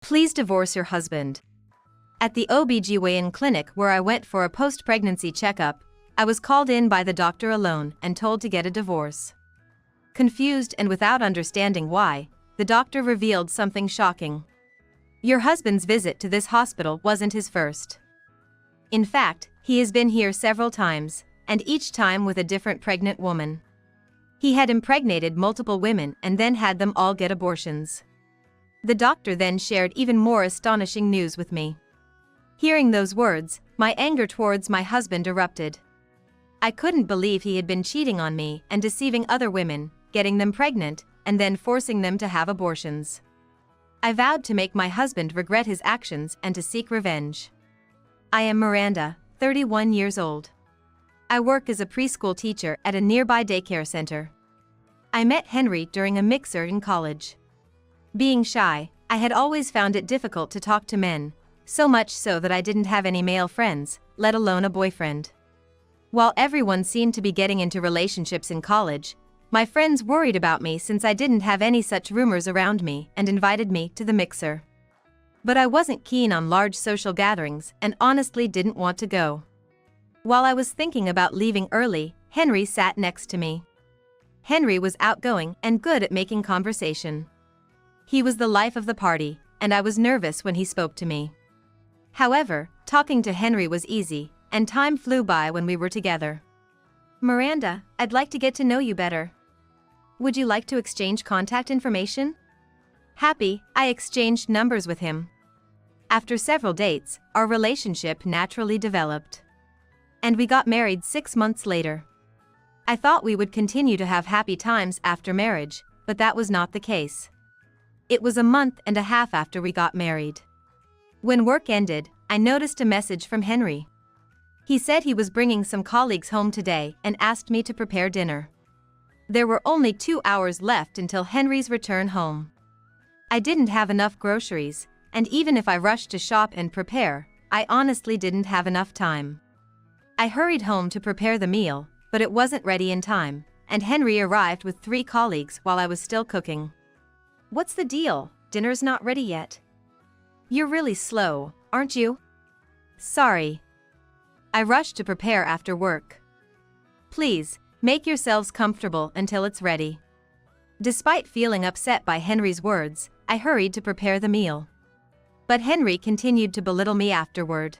Please divorce your husband. At the OBGYN clinic where I went for a post-pregnancy checkup, I was called in by the doctor alone and told to get a divorce. Confused and without understanding why, the doctor revealed something shocking. Your husband's visit to this hospital wasn't his first. In fact, he has been here several times, and each time with a different pregnant woman. He had impregnated multiple women and then had them all get abortions. The doctor then shared even more astonishing news with me. Hearing those words, my anger towards my husband erupted. I couldn't believe he had been cheating on me and deceiving other women, getting them pregnant, and then forcing them to have abortions. I vowed to make my husband regret his actions and to seek revenge. I am Miranda, 31 years old. I work as a preschool teacher at a nearby daycare center. I met Henry during a mixer in college. Being shy, I had always found it difficult to talk to men, so much so that I didn't have any male friends, let alone a boyfriend. While everyone seemed to be getting into relationships in college, my friends worried about me since I didn't have any such rumors around me and invited me to the mixer. But I wasn't keen on large social gatherings and honestly didn't want to go. While I was thinking about leaving early, Henry sat next to me. Henry was outgoing and good at making conversation. He was the life of the party, and I was nervous when he spoke to me. However, talking to Henry was easy, and time flew by when we were together. Miranda, I'd like to get to know you better. Would you like to exchange contact information? Happy, I exchanged numbers with him. After several dates, our relationship naturally developed. And we got married 6 months later. I thought we would continue to have happy times after marriage, but that was not the case. It was a month and a half after we got married. When work ended, I noticed a message from Henry. He said he was bringing some colleagues home today and asked me to prepare dinner. There were only 2 hours left until Henry's return home. I didn't have enough groceries, and even if I rushed to shop and prepare, I honestly didn't have enough time. I hurried home to prepare the meal, but it wasn't ready in time, and Henry arrived with 3 colleagues while I was still cooking. What's the deal? Dinner's not ready yet. You're really slow, aren't you? Sorry. I rushed to prepare after work. Please, make yourselves comfortable until it's ready. Despite feeling upset by Henry's words, I hurried to prepare the meal. But Henry continued to belittle me afterward.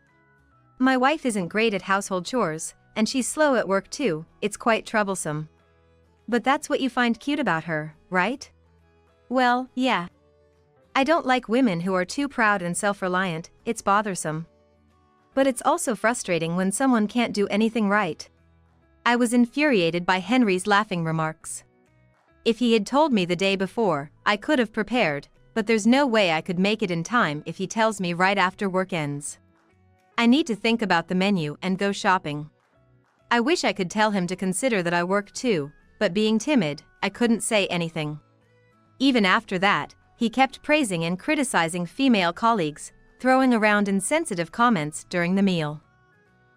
My wife isn't great at household chores, and she's slow at work too, it's quite troublesome. But that's what you find cute about her, right? Well, yeah. I don't like women who are too proud and self-reliant, it's bothersome. But it's also frustrating when someone can't do anything right. I was infuriated by Henry's laughing remarks. If he had told me the day before, I could have prepared, but there's no way I could make it in time if he tells me right after work ends. I need to think about the menu and go shopping. I wish I could tell him to consider that I work too, but being timid, I couldn't say anything. Even after that, he kept praising and criticizing female colleagues, throwing around insensitive comments during the meal.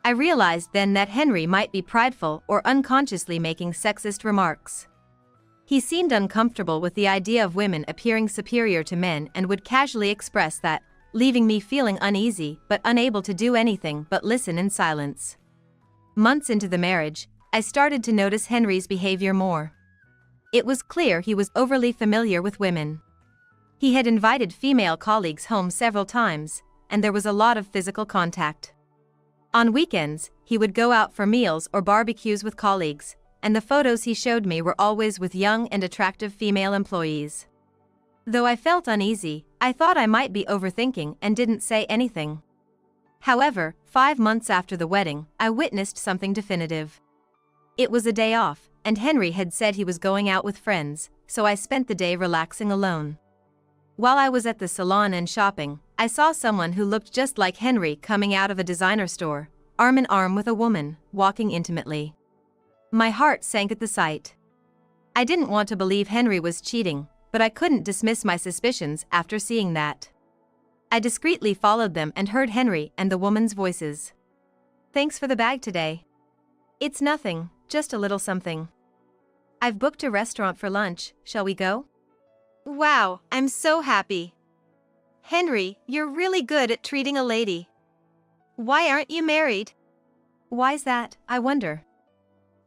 I realized then that Henry might be prideful or unconsciously making sexist remarks. He seemed uncomfortable with the idea of women appearing superior to men and would casually express that, leaving me feeling uneasy but unable to do anything but listen in silence. Months into the marriage, I started to notice Henry's behavior more. It was clear he was overly familiar with women. He had invited female colleagues home several times, and there was a lot of physical contact. On weekends, he would go out for meals or barbecues with colleagues, and the photos he showed me were always with young and attractive female employees. Though I felt uneasy, I thought I might be overthinking and didn't say anything. However, 5 months after the wedding, I witnessed something definitive. It was a day off, and Henry had said he was going out with friends, so I spent the day relaxing alone. While I was at the salon and shopping, I saw someone who looked just like Henry coming out of a designer store, arm in arm with a woman, walking intimately. My heart sank at the sight. I didn't want to believe Henry was cheating, but I couldn't dismiss my suspicions after seeing that. I discreetly followed them and heard Henry and the woman's voices. Thanks for the bag today. It's nothing, just a little something. I've booked a restaurant for lunch, shall we go? Wow, I'm so happy. Henry, you're really good at treating a lady. Why aren't you married? Why's that, I wonder?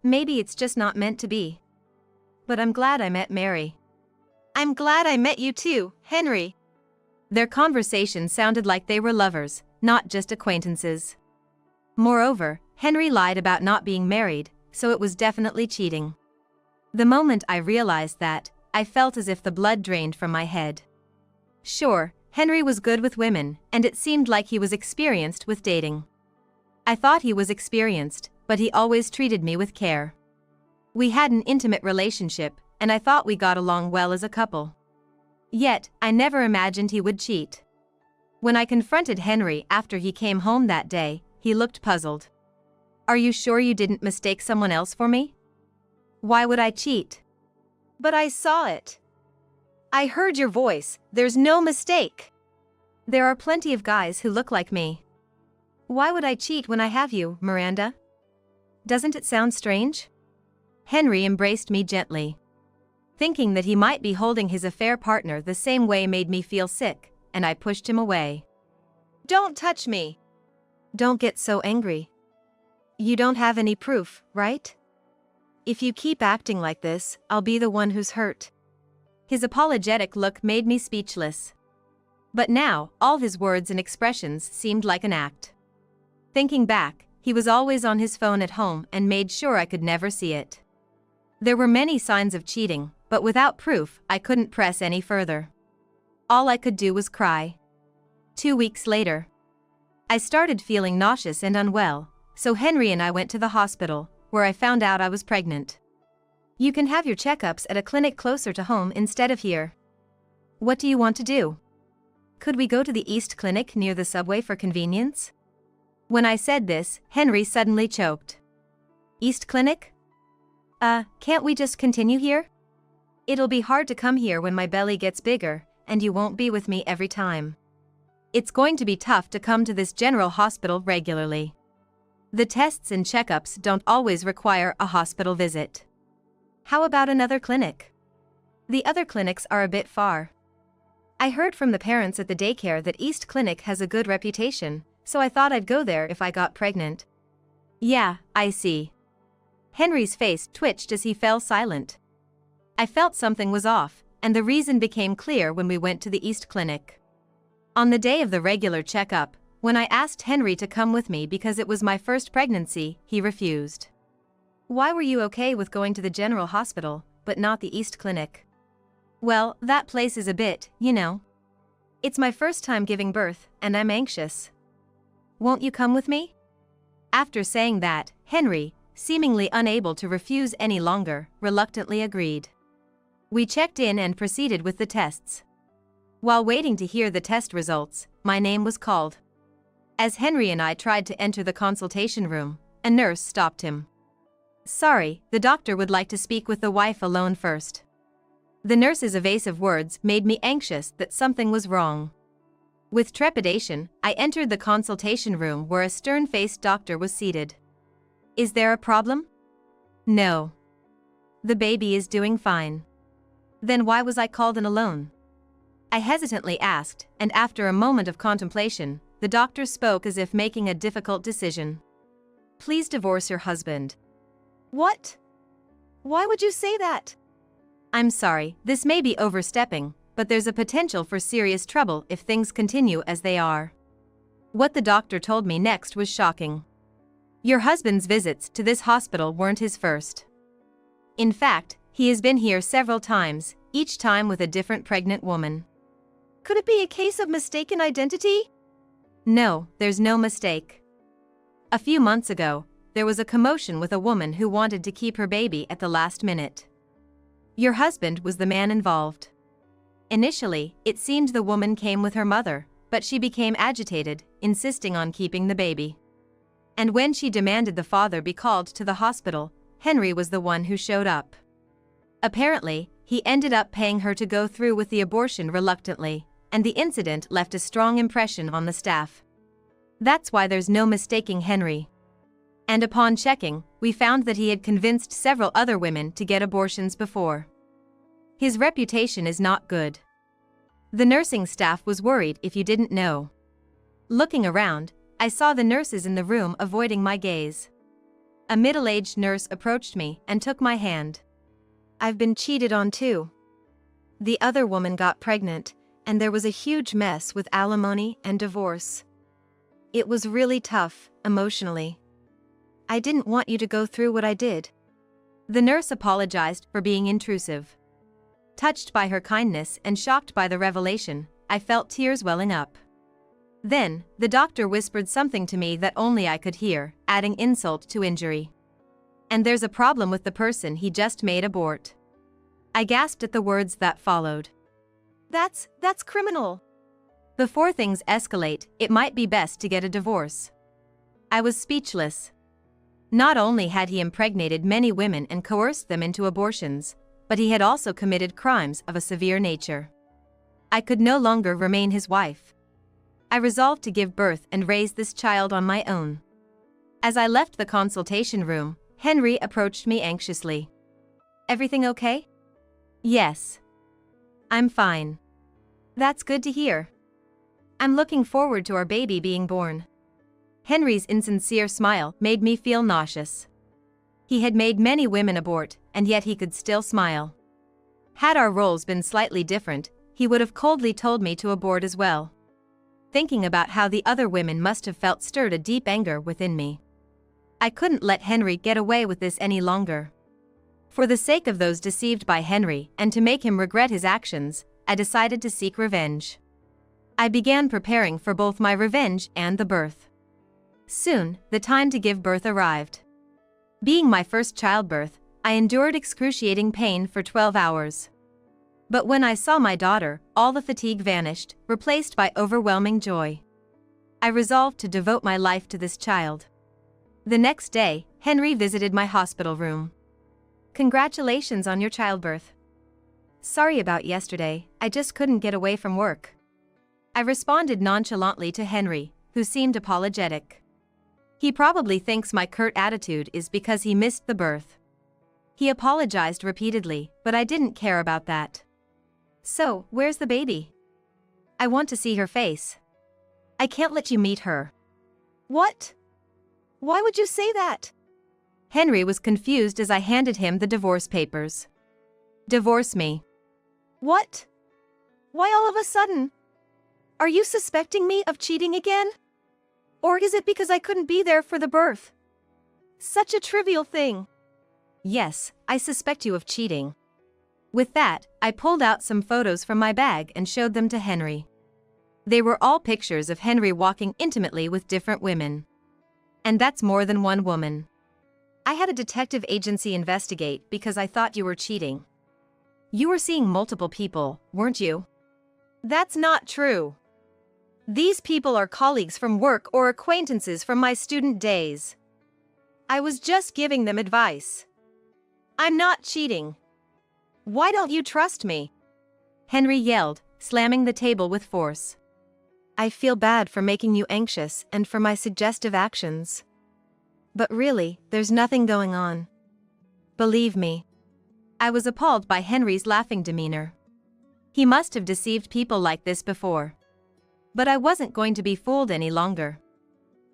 Maybe it's just not meant to be. But I'm glad I met Mary. I'm glad I met you too, Henry. Their conversation sounded like they were lovers, not just acquaintances. Moreover, Henry lied about not being married, so it was definitely cheating. The moment I realized that, I felt as if the blood drained from my head. Sure, Henry was good with women, and it seemed like he was experienced with dating. I thought he was experienced, but he always treated me with care. We had an intimate relationship, and I thought we got along well as a couple. Yet, I never imagined he would cheat. When I confronted Henry after he came home that day, he looked puzzled. Are you sure you didn't mistake someone else for me? Why would I cheat? But I saw it. I heard your voice, there's no mistake. There are plenty of guys who look like me. Why would I cheat when I have you, Miranda? Doesn't it sound strange? Henry embraced me gently. Thinking that he might be holding his affair partner the same way made me feel sick, and I pushed him away. Don't touch me. Don't get so angry. You don't have any proof, right? If you keep acting like this, I'll be the one who's hurt. His apologetic look made me speechless. But now, all his words and expressions seemed like an act. Thinking back, he was always on his phone at home and made sure I could never see it. There were many signs of cheating, but without proof, I couldn't press any further. All I could do was cry. 2 weeks later, I started feeling nauseous and unwell, so Henry and I went to the hospital, where I found out I was pregnant. You can have your checkups at a clinic closer to home instead of here. What do you want to do? Could we go to the East Clinic near the subway for convenience? When I said this, Henry suddenly choked. East Clinic? Can't we just continue here? It'll be hard to come here when my belly gets bigger, and you won't be with me every time. It's going to be tough to come to this general hospital regularly. The tests and checkups don't always require a hospital visit. How about another clinic? The other clinics are a bit far. I heard from the parents at the daycare that East Clinic has a good reputation, so I thought I'd go there if I got pregnant. Yeah, I see. Henry's face twitched as he fell silent. I felt something was off, and the reason became clear when we went to the East Clinic. On the day of the regular checkup, when I asked Henry to come with me because it was my first pregnancy, he refused. Why were you okay with going to the general hospital, but not the East Clinic? Well, that place is a bit, you know. It's my first time giving birth, and I'm anxious. Won't you come with me? After saying that, Henry, seemingly unable to refuse any longer, reluctantly agreed. We checked in and proceeded with the tests. While waiting to hear the test results, my name was called. As Henry and I tried to enter the consultation room, a nurse stopped him. Sorry, the doctor would like to speak with the wife alone first. The nurse's evasive words made me anxious that something was wrong. With trepidation, I entered the consultation room where a stern-faced doctor was seated. Is there a problem? No. The baby is doing fine. Then why was I called in alone? I hesitantly asked, and after a moment of contemplation, the doctor spoke as if making a difficult decision. Please divorce your husband. What? Why would you say that? I'm sorry, this may be overstepping, but there's a potential for serious trouble if things continue as they are. What the doctor told me next was shocking. Your husband's visits to this hospital weren't his first. In fact, he has been here several times, each time with a different pregnant woman. Could it be a case of mistaken identity? No, there's no mistake. A few months ago, there was a commotion with a woman who wanted to keep her baby at the last minute. Your husband was the man involved. Initially, it seemed the woman came with her mother, but she became agitated, insisting on keeping the baby. And when she demanded the father be called to the hospital, Henry was the one who showed up. Apparently, he ended up paying her to go through with the abortion reluctantly, and the incident left a strong impression on the staff. That's why there's no mistaking Henry. And upon checking, we found that he had convinced several other women to get abortions before. His reputation is not good. The nursing staff was worried, if you didn't know. Looking around, I saw the nurses in the room avoiding my gaze. A middle-aged nurse approached me and took my hand. "I've been cheated on too. The other woman got pregnant, and there was a huge mess with alimony and divorce. It was really tough, emotionally. I didn't want you to go through what I did." The nurse apologized for being intrusive. Touched by her kindness and shocked by the revelation, I felt tears welling up. Then, the doctor whispered something to me that only I could hear, adding insult to injury. "And there's a problem with the person he just made abort." I gasped at the words that followed. That's criminal. Before things escalate, it might be best to get a divorce." I was speechless. Not only had he impregnated many women and coerced them into abortions, but he had also committed crimes of a severe nature. I could no longer remain his wife. I resolved to give birth and raise this child on my own. As I left the consultation room, Henry approached me anxiously. "Everything okay?" "Yes. I'm fine." "That's good to hear. I'm looking forward to our baby being born." Henry's insincere smile made me feel nauseous. He had made many women abort, and yet he could still smile. Had our roles been slightly different, he would have coldly told me to abort as well. Thinking about how the other women must have felt stirred a deep anger within me. I couldn't let Henry get away with this any longer. For the sake of those deceived by Henry and to make him regret his actions, I decided to seek revenge. I began preparing for both my revenge and the birth. Soon, the time to give birth arrived. Being my first childbirth, I endured excruciating pain for 12 hours. But when I saw my daughter, all the fatigue vanished, replaced by overwhelming joy. I resolved to devote my life to this child. The next day, Henry visited my hospital room. "Congratulations on your childbirth. Sorry about yesterday, I just couldn't get away from work." I responded nonchalantly to Henry, who seemed apologetic. He probably thinks my curt attitude is because he missed the birth. He apologized repeatedly, but I didn't care about that. "So, where's the baby? I want to see her face." "I can't let you meet her." "What? Why would you say that?" Henry was confused as I handed him the divorce papers. "Divorce me." "What? Why all of a sudden? Are you suspecting me of cheating again? Or is it because I couldn't be there for the birth? Such a trivial thing." "Yes, I suspect you of cheating." With that, I pulled out some photos from my bag and showed them to Henry. They were all pictures of Henry walking intimately with different women. And that's more than one woman. "I had a detective agency investigate because I thought you were cheating." "You were seeing multiple people, weren't you?" "That's not true. These people are colleagues from work or acquaintances from my student days. I was just giving them advice. I'm not cheating. Why don't you trust me?" Henry yelled, slamming the table with force. "I feel bad for making you anxious and for my suggestive actions. But really, there's nothing going on. Believe me." I was appalled by Henry's laughing demeanor. He must have deceived people like this before. But I wasn't going to be fooled any longer.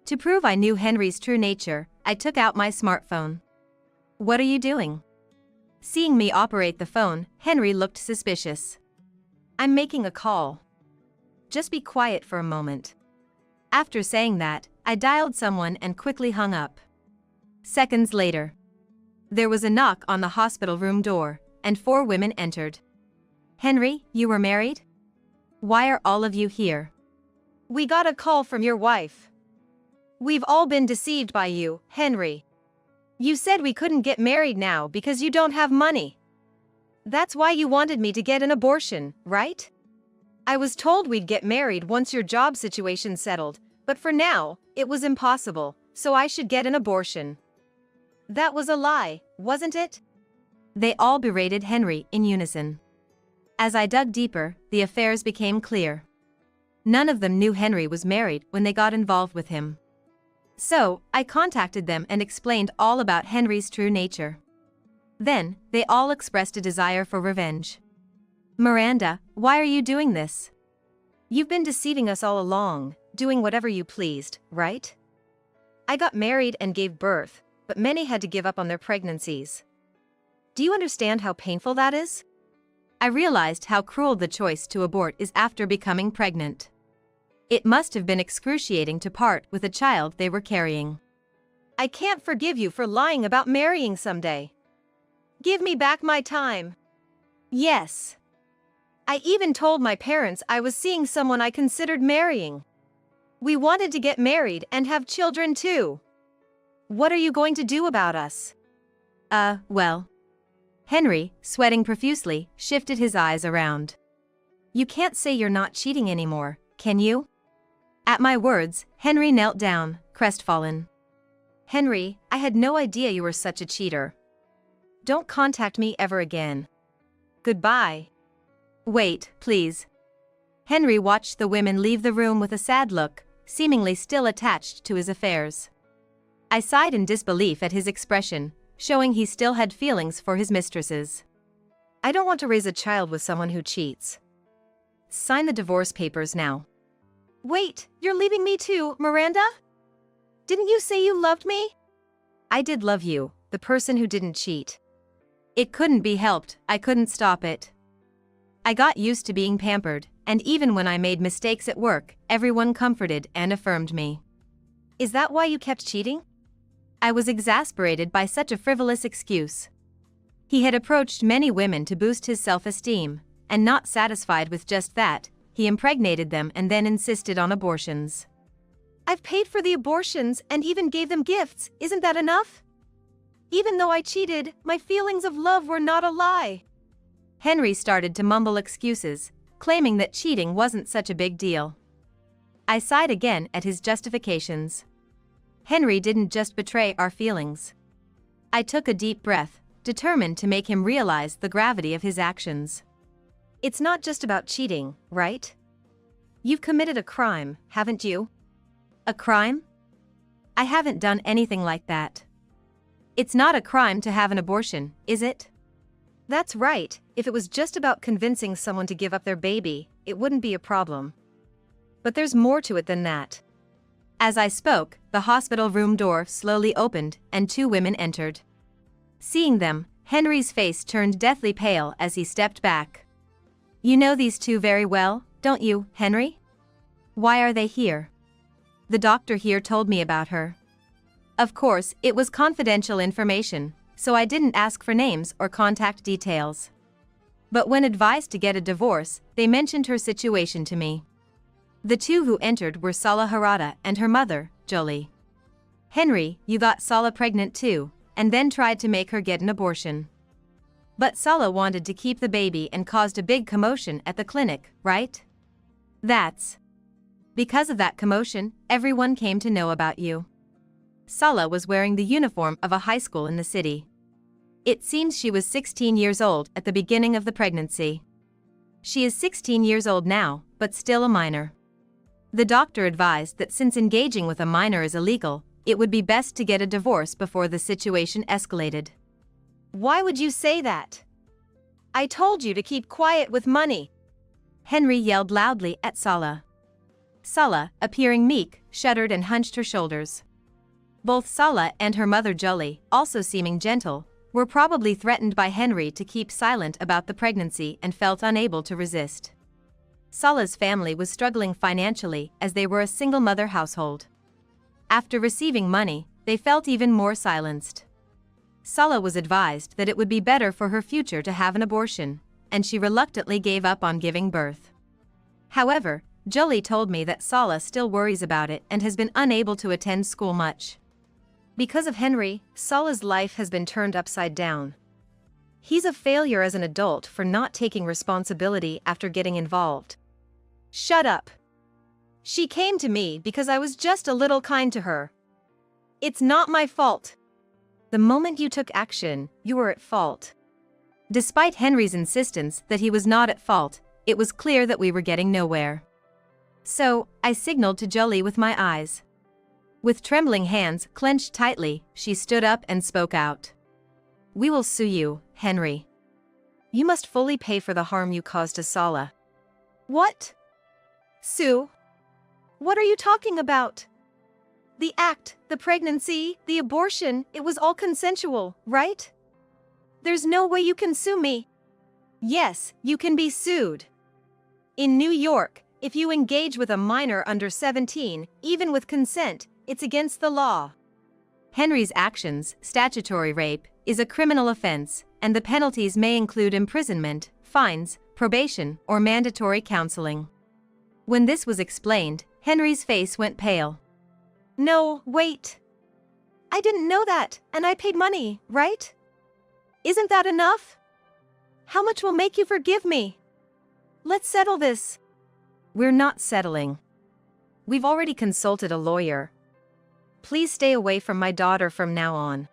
To prove I knew Henry's true nature, I took out my smartphone. "What are you doing?" Seeing me operate the phone, Henry looked suspicious. "I'm making a call. Just be quiet for a moment." After saying that, I dialed someone and quickly hung up. Seconds later, there was a knock on the hospital room door, and 4 women entered. "Henry, you were married? Why are all of you here?" "We got a call from your wife. We've all been deceived by you, Henry. You said we couldn't get married now because you don't have money. That's why you wanted me to get an abortion, right? I was told we'd get married once your job situation settled, but for now, it was impossible, so I should get an abortion. That was a lie, wasn't it?" They all berated Henry in unison. As I dug deeper, the affairs became clear. None of them knew Henry was married when they got involved with him. So, I contacted them and explained all about Henry's true nature. Then, they all expressed a desire for revenge. Miranda, why are you doing this? You've been deceiving us all along, doing whatever you pleased, right? I got married and gave birth, but many had to give up on their pregnancies. Do you understand how painful that is? I realized how cruel the choice to abort is after becoming pregnant. It must have been excruciating to part with a child they were carrying. I can't forgive you for lying about marrying someday. Give me back my time. Yes. I even told my parents I was seeing someone I considered marrying. We wanted to get married and have children too. What are you going to do about us? Well. Henry, sweating profusely, shifted his eyes around. You can't say you're not cheating anymore, can you? At my words, Henry knelt down, crestfallen. Henry, I had no idea you were such a cheater. Don't contact me ever again. Goodbye. Wait, please. Henry watched the women leave the room with a sad look, seemingly still attached to his affairs. I sighed in disbelief at his expression, showing he still had feelings for his mistresses. I don't want to raise a child with someone who cheats. Sign the divorce papers now. Wait, you're leaving me too, Miranda? Didn't you say you loved me? I did love you, the person who didn't cheat. It couldn't be helped, I couldn't stop it. I got used to being pampered, and even when I made mistakes at work, everyone comforted and affirmed me. Is that why you kept cheating? I was exasperated by such a frivolous excuse. He had approached many women to boost his self-esteem, and not satisfied with just that, he impregnated them and then insisted on abortions. I've paid for the abortions and even gave them gifts, isn't that enough? Even though I cheated, my feelings of love were not a lie. Henry started to mumble excuses, claiming that cheating wasn't such a big deal. I sighed again at his justifications. Henry didn't just betray our feelings. I took a deep breath, determined to make him realize the gravity of his actions. It's not just about cheating, right? You've committed a crime, haven't you? A crime? I haven't done anything like that. It's not a crime to have an abortion, is it? That's right, if it was just about convincing someone to give up their baby, it wouldn't be a problem. But there's more to it than that. As I spoke, the hospital room door slowly opened and two women entered. Seeing them, Henry's face turned deathly pale as he stepped back. You know these two very well, don't you, Henry? Why are they here? The doctor here told me about her. Of course, it was confidential information, so I didn't ask for names or contact details. But when advised to get a divorce, they mentioned her situation to me. The two who entered were Sala Harada and her mother, Jolie. Henry, you got Sala pregnant too, and then tried to make her get an abortion. But Sala wanted to keep the baby and caused a big commotion at the clinic, right? That's. Because of that commotion, everyone came to know about you. Sala was wearing the uniform of a high school in the city. It seems she was 16 years old at the beginning of the pregnancy. She is 16 years old now, but still a minor. The doctor advised that since engaging with a minor is illegal, it would be best to get a divorce before the situation escalated. Why would you say that? I told you to keep quiet with money. Henry yelled loudly at Sala. Sala, appearing meek, shuddered and hunched her shoulders. Both Sala and her mother Jolie, also seeming gentle, were probably threatened by Henry to keep silent about the pregnancy and felt unable to resist. Sala's family was struggling financially as they were a single-mother household. After receiving money, they felt even more silenced. Sala was advised that it would be better for her future to have an abortion, and she reluctantly gave up on giving birth. However, Jolie told me that Sala still worries about it and has been unable to attend school much. Because of Henry, Sala's life has been turned upside down. He's a failure as an adult for not taking responsibility after getting involved. Shut up. She came to me because I was just a little kind to her. It's not my fault. The moment you took action, you were at fault. Despite Henry's insistence that he was not at fault, it was clear that we were getting nowhere. So, I signaled to Jolie with my eyes. With trembling hands clenched tightly, she stood up and spoke out. We will sue you, Henry. You must fully pay for the harm you caused to Sala. What? Sue? What are you talking about? The act, the pregnancy, the abortion, it was all consensual, right? There's no way you can sue me. Yes, you can be sued. In New York, if you engage with a minor under 17, even with consent, it's against the law. Henry's actions, statutory rape, is a criminal offense, and the penalties may include imprisonment, fines, probation, or mandatory counseling. When this was explained, Henry's face went pale. No, wait. I didn't know that, and I paid money, right? Isn't that enough? How much will make you forgive me? Let's settle this. We're not settling. We've already consulted a lawyer. Please stay away from my daughter from now on.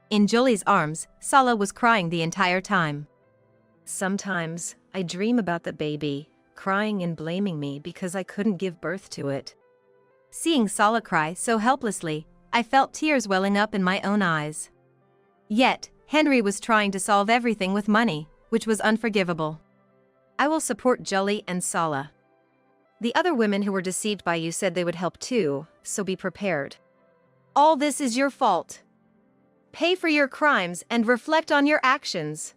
In Julie's arms, Sala was crying the entire time. Sometimes, I dream about the baby, crying and blaming me because I couldn't give birth to it. Seeing Sala cry so helplessly, I felt tears welling up in my own eyes. Yet, Henry was trying to solve everything with money, which was unforgivable. I will support Julie and Sala. The other women who were deceived by you said they would help too, so be prepared. All this is your fault. Pay for your crimes and reflect on your actions.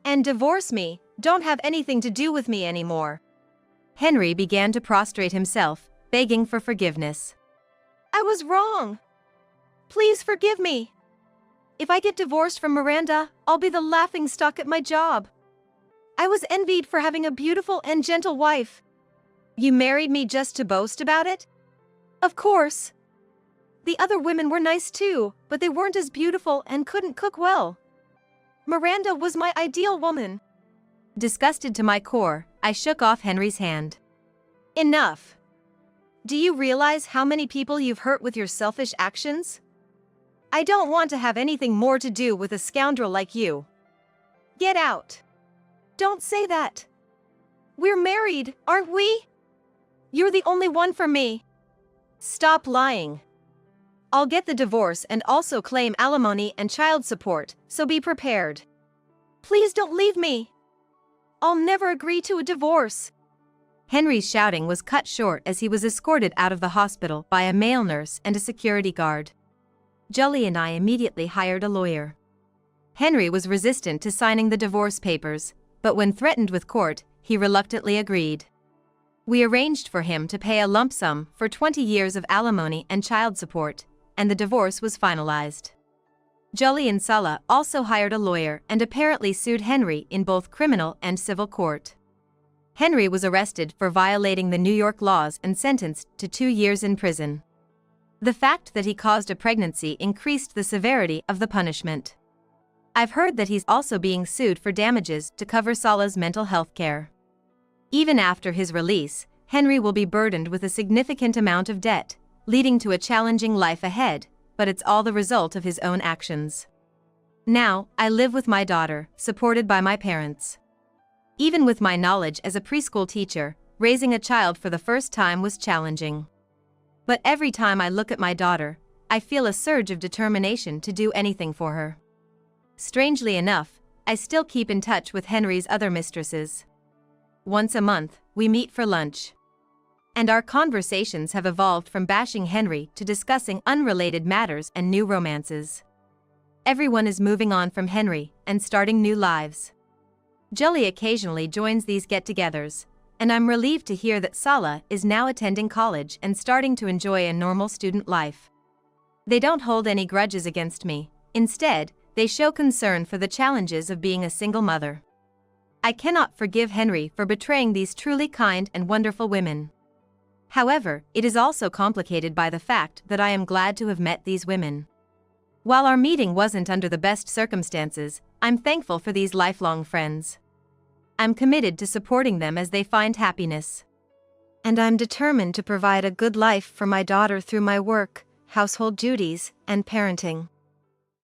And divorce me, don't have anything to do with me anymore. Henry began to prostrate himself, begging for forgiveness. I was wrong. Please forgive me. If I get divorced from Miranda, I'll be the laughingstock at my job. I was envied for having a beautiful and gentle wife. You married me just to boast about it? Of course. The other women were nice too, but they weren't as beautiful and couldn't cook well. Miranda was my ideal woman. Disgusted to my core, I shook off Henry's hand. Enough. Do you realize how many people you've hurt with your selfish actions? I don't want to have anything more to do with a scoundrel like you. Get out. Don't say that. We're married, aren't we? You're the only one for me. Stop lying. I'll get the divorce and also claim alimony and child support, so be prepared. Please don't leave me. I'll never agree to a divorce. Henry's shouting was cut short as he was escorted out of the hospital by a male nurse and a security guard. Julie and I immediately hired a lawyer. Henry was resistant to signing the divorce papers, but when threatened with court, he reluctantly agreed. We arranged for him to pay a lump sum for 20 years of alimony and child support, and the divorce was finalized. Julie and Sala also hired a lawyer and apparently sued Henry in both criminal and civil court. Henry was arrested for violating the New York laws and sentenced to 2 years in prison. The fact that he caused a pregnancy increased the severity of the punishment. I've heard that he's also being sued for damages to cover Sala's mental health care. Even after his release, Henry will be burdened with a significant amount of debt, leading to a challenging life ahead, but it's all the result of his own actions. Now, I live with my daughter, supported by my parents. Even with my knowledge as a preschool teacher, raising a child for the first time was challenging. But every time I look at my daughter, I feel a surge of determination to do anything for her. Strangely enough, I still keep in touch with Henry's other mistresses. Once a month, we meet for lunch. And our conversations have evolved from bashing Henry to discussing unrelated matters and new romances. Everyone is moving on from Henry and starting new lives. Julie occasionally joins these get-togethers, and I'm relieved to hear that Sala is now attending college and starting to enjoy a normal student life. They don't hold any grudges against me. Instead, they show concern for the challenges of being a single mother. I cannot forgive Henry for betraying these truly kind and wonderful women. However, it is also complicated by the fact that I am glad to have met these women. While our meeting wasn't under the best circumstances, I'm thankful for these lifelong friends. I'm committed to supporting them as they find happiness. And I'm determined to provide a good life for my daughter through my work, household duties, and parenting.